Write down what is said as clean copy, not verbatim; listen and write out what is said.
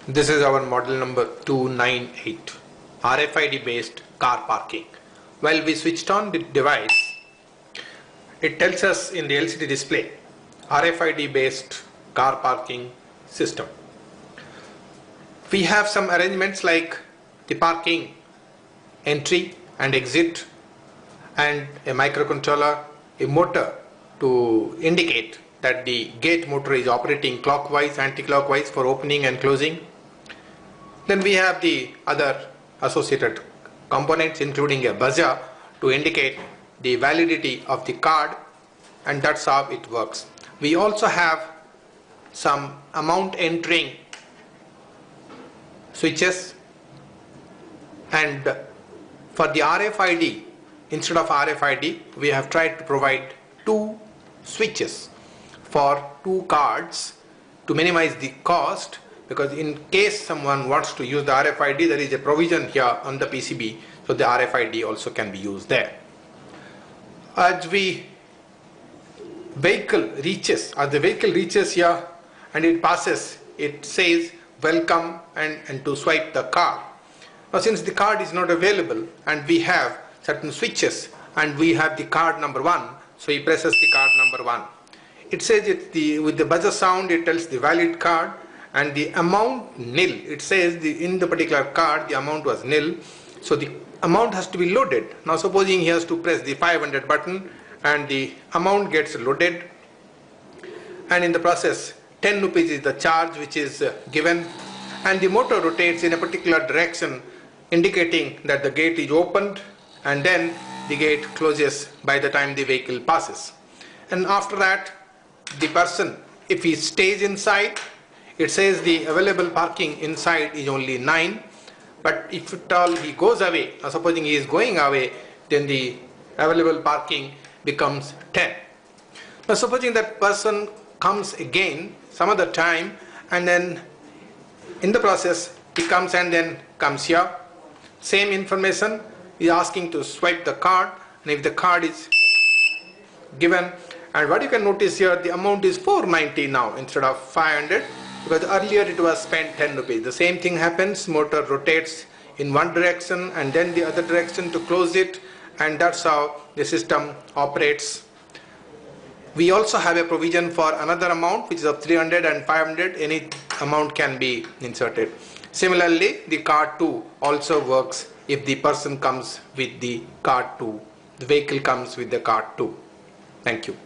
This is our model number 298, RFID based car parking. While we switched on the device, it tells us in the LCD display, RFID based car parking system. We have some arrangements like the parking entry and exit and a microcontroller, a motor to indicate that the gate motor is operating clockwise, anti-clockwise for opening and closing. Then we have the other associated components including a buzzer to indicate the validity of the card, and that's how it works. We also have some amount entering switches, and for the RFID, instead of RFID, we have tried to provide two switches for two cards to minimize the cost, because in case someone wants to use the RFID, there is a provision here on the PCB, so the RFID also can be used there. As the vehicle reaches here and it passes, it says welcome and to swipe the card. Now since the card is not available and we have certain switches and we have the card number 1, so he presses the card number 1. It says with the buzzer sound, it tells the valid card, and the amount nil. It says in the particular card the amount was nil, so the amount has to be loaded. Now supposing he has to press the 500 button and the amount gets loaded, and in the process 10 rupees is the charge which is given, and the motor rotates in a particular direction indicating that the gate is opened, and then the gate closes by the time the vehicle passes. And after that, the person, if he stays inside, it says the available parking inside is only 9, but if at all he goes away, supposing he is going away, then the available parking becomes 10. Now supposing that person comes again some other time, and then in the process he comes and then comes here, same information, he is asking to swipe the card, and if the card is given, and what you can notice here, the amount is 490 now instead of 500, because earlier it was spent 10 rupees. The same thing happens, motor rotates in one direction and then the other direction to close it, and that's how the system operates. We also have a provision for another amount which is of 300 and 500, any amount can be inserted. Similarly, the card 2 also works if the person comes with the card 2, the vehicle comes with the card 2. Thank you.